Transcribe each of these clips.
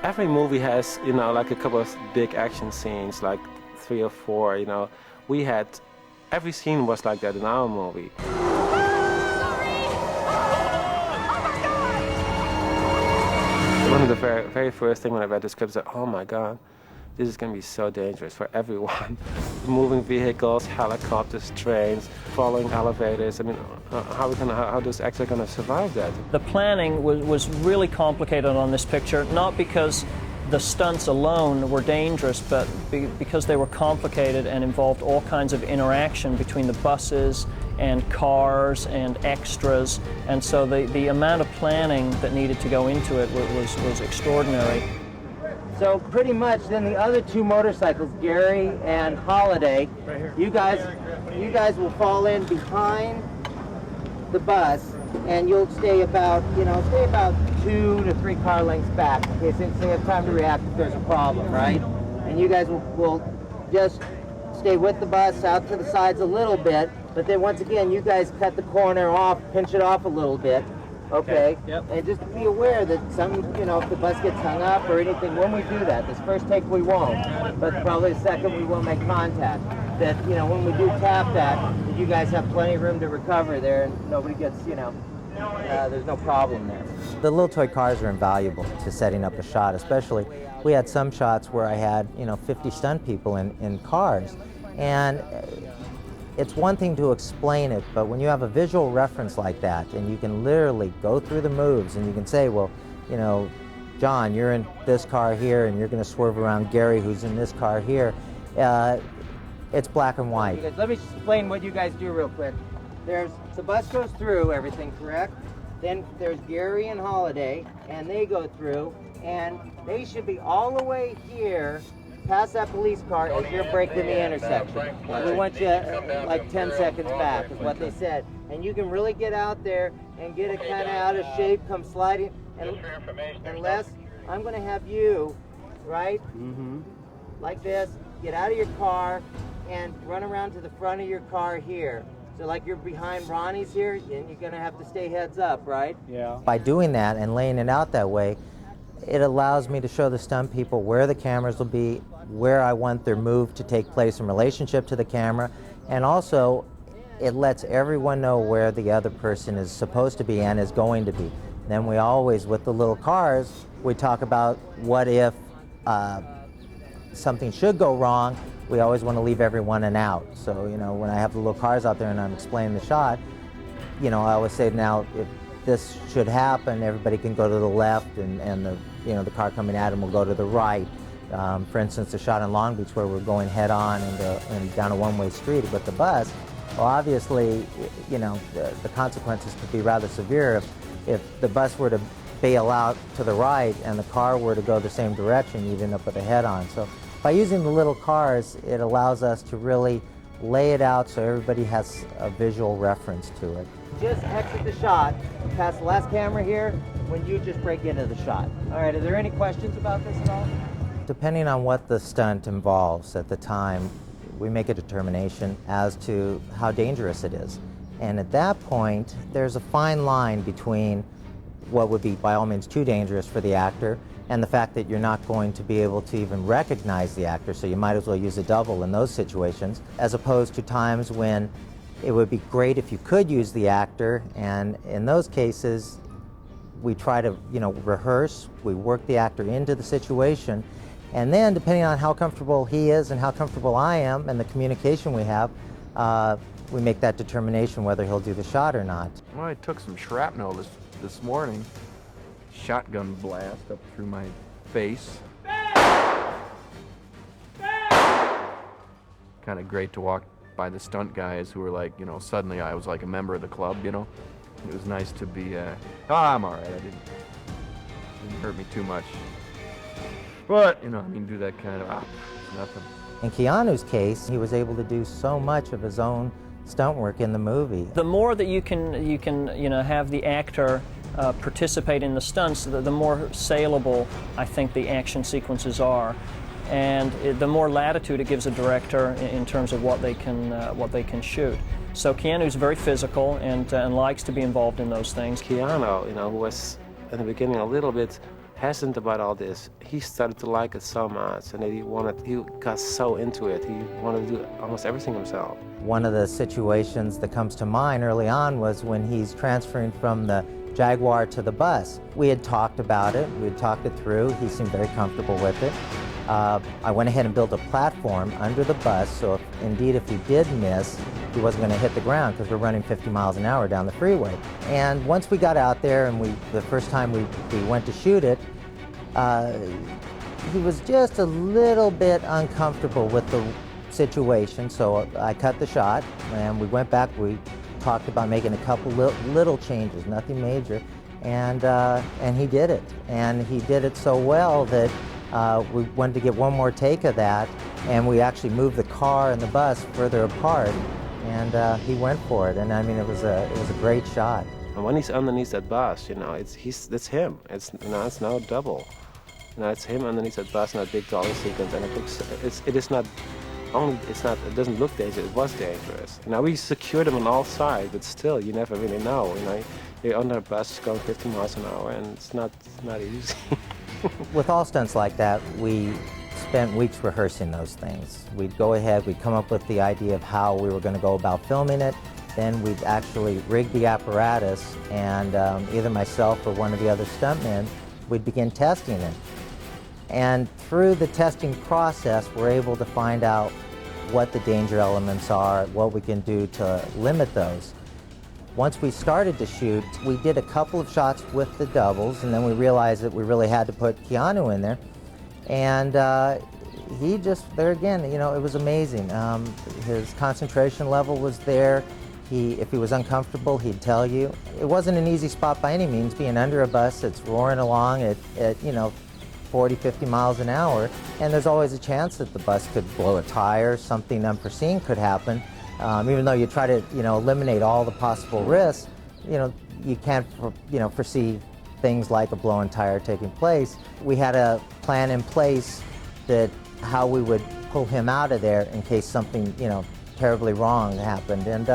Every movie has, you know, like a couple of big action scenes, like 3 or 4, you know. Every scene was like that in our movie. One of the very first things when I read the script, I said, oh my God, this is going to be so dangerous for everyone. Moving vehicles, helicopters, trains, following elevators. I mean, how those actors going to survive that? The planning was really complicated on this picture, not because the stunts alone were dangerous, but because they were complicated and involved all kinds of interaction between the buses and cars and extras, and so the amount of planning that needed to go into it was extraordinary. So pretty much then the other 2 motorcycles, Gary and Holiday, right here. You guys will fall in behind the bus, and you'll stay about 2 to 3 car lengths back, in case they have time to react if there's a problem, right? And you guys will just stay with the bus out to the sides a little bit, but then once again, you guys cut the corner off, pinch it off a little bit, okay? Yep. And just be aware that if the bus gets hung up or anything, when we do that, this first take we won't, but probably the second we will make contact. That, when we do tap that you guys have plenty of room to recover there and nobody gets, there's no problem there. The little toy cars are invaluable to setting up a shot, especially we had some shots where I had, 50 stunt people in cars. And it's one thing to explain it, but when you have a visual reference like that and you can literally go through the moves and you can say, well, John, you're in this car here and you're going to swerve around Gary who's in this car here, it's black and white. Let me explain what you guys do real quick. The bus goes through everything, correct? Then there's Gary and Holiday, and they go through, and they should be all the way here past that police car as you're breaking the intersection. We want you like 10 seconds back is what they said. And you can really get out there and get it kind of out of shape, come sliding. And unless I'm going to have you, right, like this, get out of your car and run around to the front of your car here. So like you're behind Ronnie's here, and you're going to have to stay heads up, right? Yeah. By doing that and laying it out that way, it allows me to show the stunt people where the cameras will be, where I want their move to take place in relationship to the camera, and also it lets everyone know where the other person is supposed to be and is going to be. Then we always, with the little cars, we talk about what if something should go wrong. We always want to leave everyone an out. So, when I have the little cars out there and I'm explaining the shot, I always say, now, if this should happen, everybody can go to the left and the car coming at them will go to the right. For instance, the shot in Long Beach where we're going head on and down a one-way street with the bus, well, obviously, the consequences could be rather severe if the bus were to bail out to the right and the car were to go the same direction, you'd end up with a head-on. So by using the little cars, it allows us to really lay it out so everybody has a visual reference to it. Just exit the shot past the last camera here when you just break into the shot. All right, are there any questions about this at all? Depending on what the stunt involves at the time, we make a determination as to how dangerous it is. And at that point, there's a fine line between what would be by all means too dangerous for the actor and the fact that you're not going to be able to even recognize the actor, so you might as well use a double in those situations, as opposed to times when it would be great if you could use the actor, and in those cases, we try to, rehearse, we work the actor into the situation, and then depending on how comfortable he is and how comfortable I am and the communication we have, we make that determination whether he'll do the shot or not. Well, I took some shrapnel this morning. Shotgun blast up through my face. Kind of great to walk by the stunt guys who were like, suddenly I was like a member of the club, It was nice to be, I'm all right, it didn't hurt me too much. But, do that kind of, nothing. In Keanu's case, he was able to do so much of his own stunt work in the movie. The more that you can have the actor participate in the stunts, the more saleable I think the action sequences are, and the more latitude it gives a director in terms of what they can shoot. So Keanu's very physical and likes to be involved in those things. Keanu, who was in the beginning a little bit hesitant about all this, he started to like it so much, and he got so into it. He wanted to do almost everything himself. One of the situations that comes to mind early on was when he's transferring from the Jaguar to the bus. We had talked about it, we had talked it through, he seemed very comfortable with it. I went ahead and built a platform under the bus, so if he did miss, he wasn't going to hit the ground because we're running 50 miles an hour down the freeway. And once we got out there and the first time we went to shoot it, he was just a little bit uncomfortable with the situation, so I cut the shot and we went back. We talked about making a couple little changes, nothing major, and he did it. And he did it so well that we wanted to get one more take of that, and we actually moved the car and the bus further apart, and he went for it. And I mean, it was a great shot. And when he's underneath that bus, it's him. It's no double. It's him underneath that bus in that big dolly sequence, and it doesn't look dangerous. It was dangerous. We secured him on all sides, but still, you never really know. You're under a bus going 50 miles an hour, and it's not easy. With all stunts like that, we spent weeks rehearsing those things. We'd go ahead, we'd come up with the idea of how we were going to go about filming it, then we'd actually rig the apparatus, and either myself or one of the other stuntmen would begin testing it. And through the testing process, we're able to find out what the danger elements are, what we can do to limit those. Once we started to shoot, we did a couple of shots with the doubles, and then we realized that we really had to put Keanu in there. And he just, there again, it was amazing. His concentration level was there. If he was uncomfortable, he'd tell you. It wasn't an easy spot by any means, being under a bus that's roaring along at 40, 50 miles an hour, and there's always a chance that the bus could blow a tire, something unforeseen could happen. Even though you try to, eliminate all the possible risks, you can't, foresee things like a blown tire taking place. We had a plan in place that how we would pull him out of there in case something, terribly wrong happened, and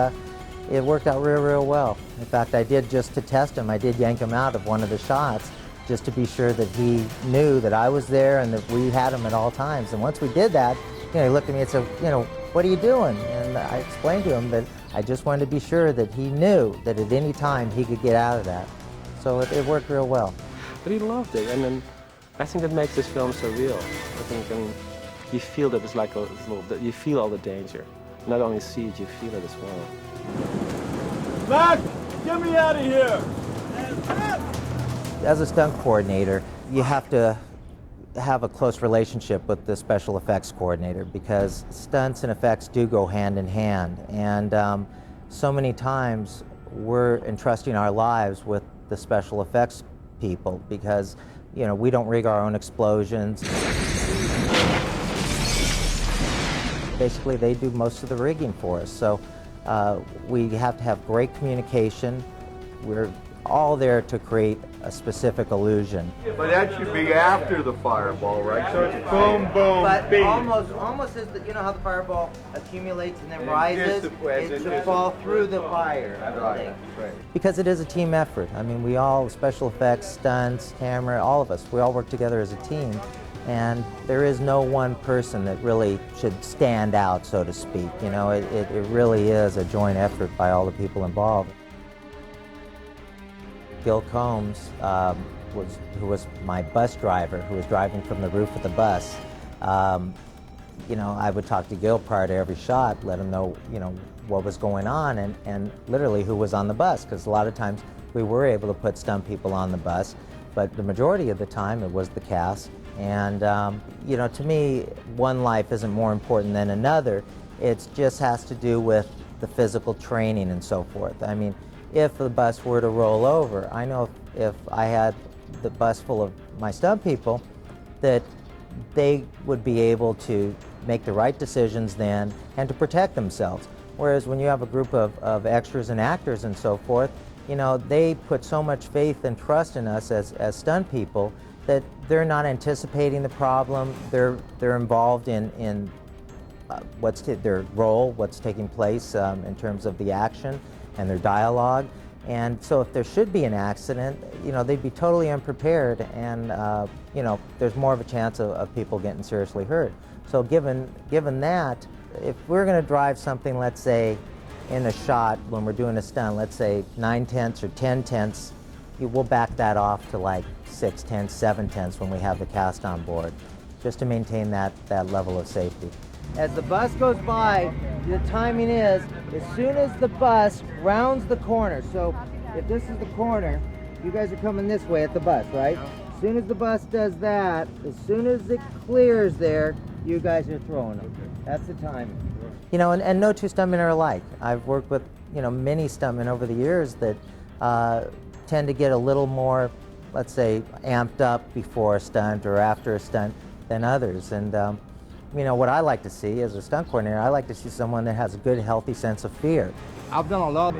it worked out real well. In fact, I did, just to test him, I did yank him out of one of the shots just to be sure that he knew that I was there and that we had him at all times. And once we did that, he looked at me and said, what are you doing? And I explained to him that I just wanted to be sure that he knew that at any time he could get out of that. So it worked real well. But he loved it, and then I think that makes this film so real. You feel that it's like you feel all the danger. Not only see it, you feel it as well. Mac, get me out of here! As a stunt coordinator, you have to have a close relationship with the special effects coordinator, because stunts and effects do go hand in hand. And so many times we're entrusting our lives with the special effects people, because we don't rig our own explosions. Basically, they do most of the rigging for us. So we have to have great communication. We're all there to create a specific illusion. But that should be after the fireball, right? So it's boom, boom, But bing. almost as how the fireball accumulates and then rises, it should fall through the fire. Right. Because it is a team effort. I mean, we all, special effects, stunts, camera, all of us, we all work together as a team. And there is no one person that really should stand out, so to speak. It really is a joint effort by all the people involved. Gil Combs, who was my bus driver, who was driving from the roof of the bus. I would talk to Gil prior to every shot, let him know, what was going on and literally who was on the bus, because a lot of times we were able to put stunt people on the bus, but the majority of the time it was the cast. And, to me, one life isn't more important than another. It just has to do with the physical training and so forth. I mean, if the bus were to roll over, I know if I had the bus full of my stunt people, that they would be able to make the right decisions then and to protect themselves. Whereas when you have a group of extras and actors and so forth, they put so much faith and trust in us as stunt people that they're not anticipating the problem. They're involved in their role, what's taking place in terms of the action and their dialogue. And so if there should be an accident, you know, they'd be totally unprepared, and you know, there's more of a chance of people getting seriously hurt. So given that, if we're going to drive something, let's say, in a shot when we're doing a stunt, let's say 9/10 or 10/10, we'll back that off to like 6/10, 7/10 when we have the cast on board, just to maintain that level of safety. As the bus goes by, the timing is as soon as the bus rounds the corner. So if this is the corner, you guys are coming this way at the bus, right? As soon as the bus does that, as soon as it clears there, you guys are throwing them. That's the timing. You know, and no two stuntmen are alike. I've worked with, you know, many stuntmen over the years that tend to get a little more, let's say, amped up before a stunt or after a stunt than others. And you know, what I like to see as a stunt coordinator, I like to see someone that has a good, healthy sense of fear. I've done a lot